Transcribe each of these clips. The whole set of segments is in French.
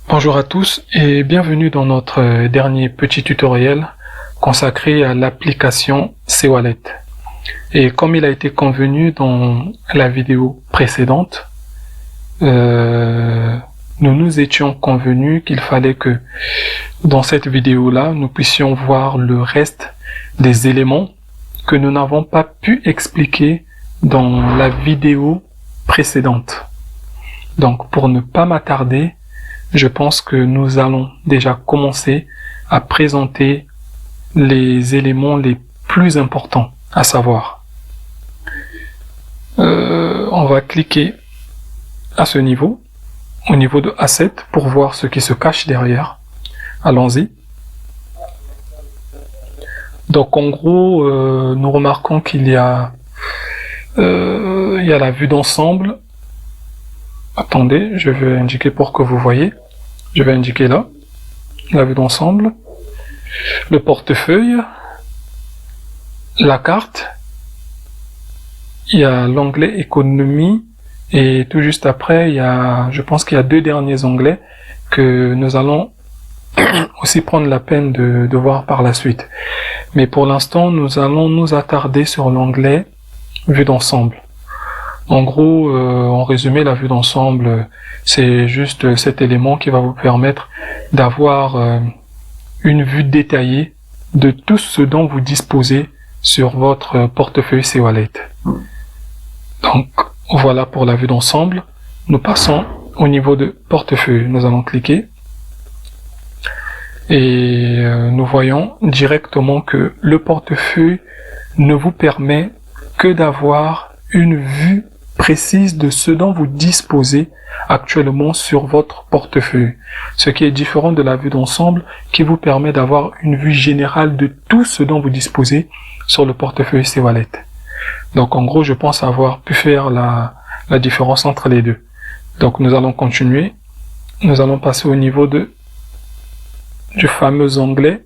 Bonjour à tous et bienvenue dans notre dernier petit tutoriel consacré à l'application C-Wallet. Et comme il a été convenu dans la vidéo précédente, nous nous étions convenus qu'il fallait que dans cette vidéo-là, nous puissions voir le reste des éléments que nous n'avons pas pu expliquer dans la vidéo précédente. Donc pour ne pas m'attarder, je pense que nous allons déjà commencer à présenter les éléments les plus importants à savoir. On va cliquer à ce niveau, au niveau de Asset, pour voir ce qui se cache derrière. Allons-y. Donc en gros, nous remarquons qu'il y a la vue d'ensemble. Attendez, je vais indiquer pour que vous voyez. Je vais indiquer là, la vue d'ensemble, le portefeuille, la carte, il y a l'onglet économie, et tout juste après, je pense qu'il y a deux derniers onglets que nous allons aussi prendre la peine de voir par la suite. Mais pour l'instant, nous allons nous attarder sur l'onglet vue d'ensemble. En gros, en résumé, la vue d'ensemble, c'est juste cet élément qui va vous permettre d'avoir une vue détaillée de tout ce dont vous disposez sur votre portefeuille C-Wallet. Donc, voilà pour la vue d'ensemble. Nous passons au niveau de portefeuille. Nous allons cliquer. Et nous voyons directement que le portefeuille ne vous permet que d'avoir une vue précise de ce dont vous disposez actuellement sur votre portefeuille. Ce qui est différent de la vue d'ensemble qui vous permet d'avoir une vue générale de tout ce dont vous disposez sur le portefeuille C-Wallet. Donc en gros, je pense avoir pu faire la différence entre les deux. Donc nous allons continuer. Nous allons passer au niveau du fameux onglet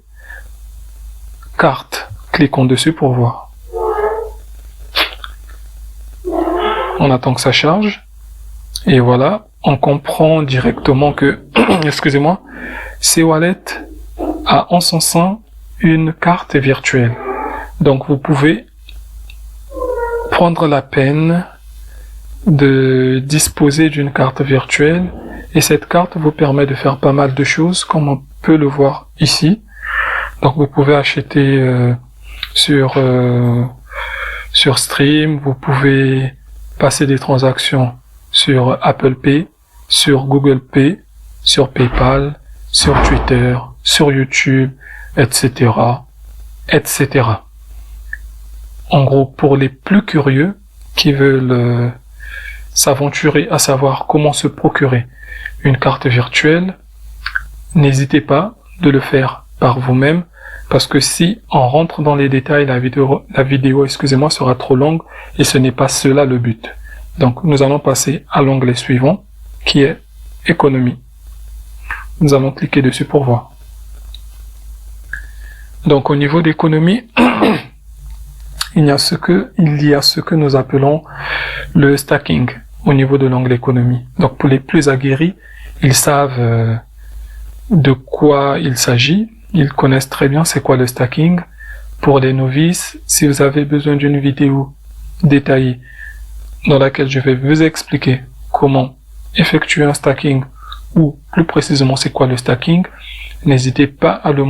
carte. Cliquons dessus pour voir. On attend que ça charge. Et voilà, on comprend directement que, excusez-moi, C-Wallet a en son sein une carte virtuelle. Donc vous pouvez prendre la peine de disposer d'une carte virtuelle et cette carte vous permet de faire pas mal de choses comme on peut le voir ici. Donc vous pouvez acheter sur Stream, vous pouvez passer des transactions sur Apple Pay, sur Google Pay, sur PayPal, sur Twitter, sur YouTube, etc., etc. En gros, pour les plus curieux qui veulent s'aventurer à savoir comment se procurer une carte virtuelle, n'hésitez pas de le faire par vous-même, parce que si on rentre dans les détails, la vidéo, excusez-moi, sera trop longue et ce n'est pas cela le but. Donc, nous allons passer à l'onglet suivant, qui est économie. Nous allons cliquer dessus pour voir. Donc, au niveau d'économie, il y a ce que nous appelons le stacking au niveau de l'onglet économie. Donc, pour les plus aguerris, ils savent de quoi il s'agit. Ils connaissent très bien c'est quoi le stacking. Pour les novices, si vous avez besoin d'une vidéo détaillée dans laquelle je vais vous expliquer comment effectuer un stacking ou plus précisément c'est quoi le stacking, n'hésitez pas à le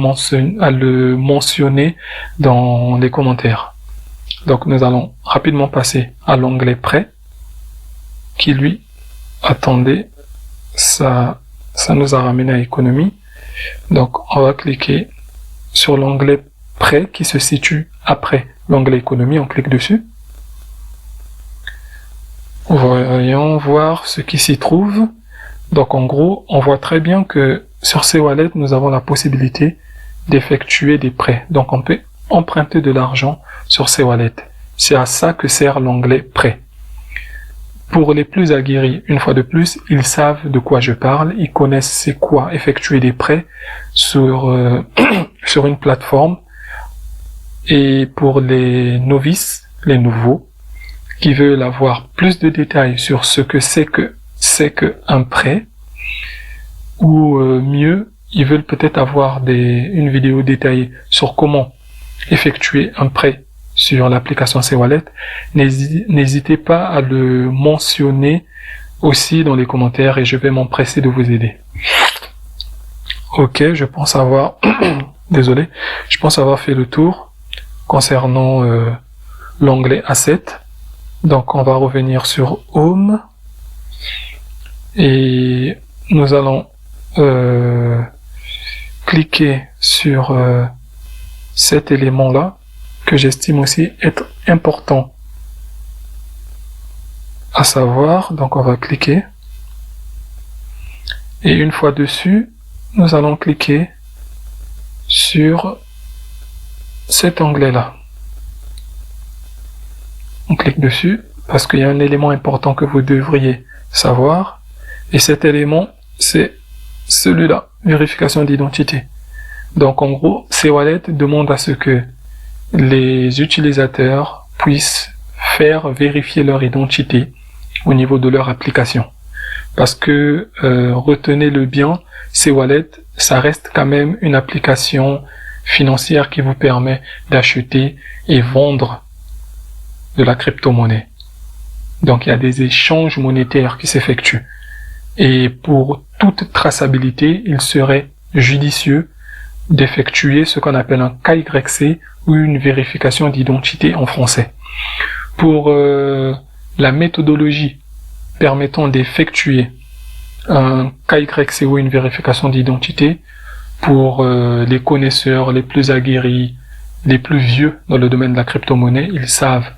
mentionner dans les commentaires. Donc nous allons rapidement passer à l'onglet prêt qui lui, attendez, ça nous a ramené à économie. Donc on va cliquer sur l'onglet prêt qui se situe après l'onglet économie, on clique dessus. Voyons voir ce qui s'y trouve. Donc en gros, on voit très bien que sur C-Wallet, nous avons la possibilité d'effectuer des prêts. Donc on peut emprunter de l'argent sur C-Wallet. C'est à ça que sert l'onglet prêt. Pour les plus aguerris, une fois de plus, ils savent de quoi je parle, ils connaissent c'est quoi effectuer des prêts sur, sur une plateforme. Et pour les novices, les nouveaux, qui veulent avoir plus de détails sur ce que c'est qu'un prêt, ou mieux, ils veulent peut-être avoir une vidéo détaillée sur comment effectuer un prêt sur l'application C-Wallet, n'hésitez pas à le mentionner aussi dans les commentaires et je vais m'empresser de vous aider. Ok, je pense avoir, désolé, je pense avoir fait le tour concernant l'onglet Asset. Donc on va revenir sur Home et nous allons cliquer sur cet élément-là que j'estime aussi être important à savoir. Donc on va cliquer et une fois dessus, nous allons cliquer sur cet onglet-là. On clique dessus parce qu'il y a un élément important que vous devriez savoir et cet élément c'est celui-là, vérification d'identité. Donc en gros, C-Wallet demande à ce que les utilisateurs puissent faire vérifier leur identité au niveau de leur application. Parce que, retenez-le bien, C-Wallet, ça reste quand même une application financière qui vous permet d'acheter et vendre de la crypto-monnaie. Donc il y a des échanges monétaires qui s'effectuent. Et pour toute traçabilité, il serait judicieux d'effectuer ce qu'on appelle un KYC ou une vérification d'identité en français. Pour la méthodologie permettant d'effectuer un KYC ou une vérification d'identité, pour les connaisseurs les plus aguerris, les plus vieux dans le domaine de la crypto-monnaie, ils savent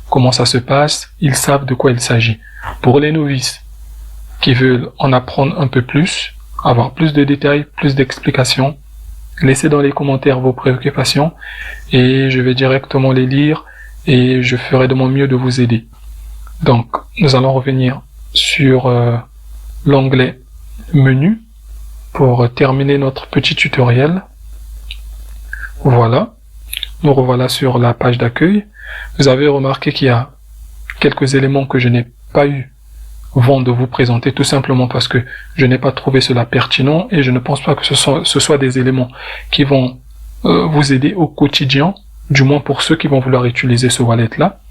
comment ça se passe, ils savent de quoi il s'agit. Pour les novices qui veulent en apprendre un peu plus, avoir plus de détails, plus d'explications, laissez dans les commentaires vos préoccupations et je vais directement les lire et je ferai de mon mieux de vous aider. Donc, nous allons revenir sur l'onglet menu pour terminer notre petit tutoriel. Voilà, nous revoilà sur la page d'accueil. Vous avez remarqué qu'il y a quelques éléments que je n'ai pas eu vent de vous présenter, tout simplement parce que je n'ai pas trouvé cela pertinent et je ne pense pas que ce soit des éléments qui vont vous aider au quotidien, du moins pour ceux qui vont vouloir utiliser ce wallet-là.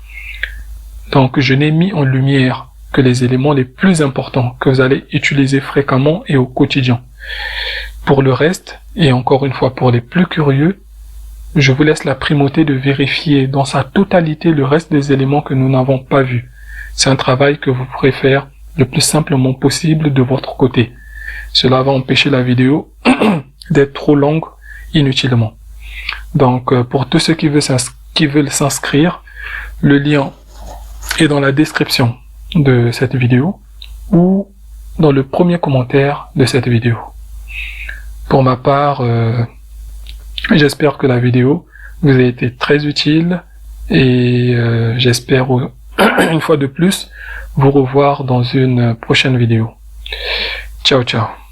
Donc je n'ai mis en lumière que les éléments les plus importants que vous allez utiliser fréquemment et au quotidien. Pour le reste, et encore une fois pour les plus curieux, je vous laisse la primauté de vérifier dans sa totalité le reste des éléments que nous n'avons pas vus. C'est un travail que vous pourrez faire le plus simplement possible de votre côté. Cela va empêcher la vidéo d'être trop longue inutilement. Donc pour tous ceux qui veulent s'inscrire, le lien est dans la description de cette vidéo ou dans le premier commentaire de cette vidéo. Pour ma part, j'espère que la vidéo vous a été très utile et j'espère une fois de plus vous revoir dans une prochaine vidéo. Ciao, ciao.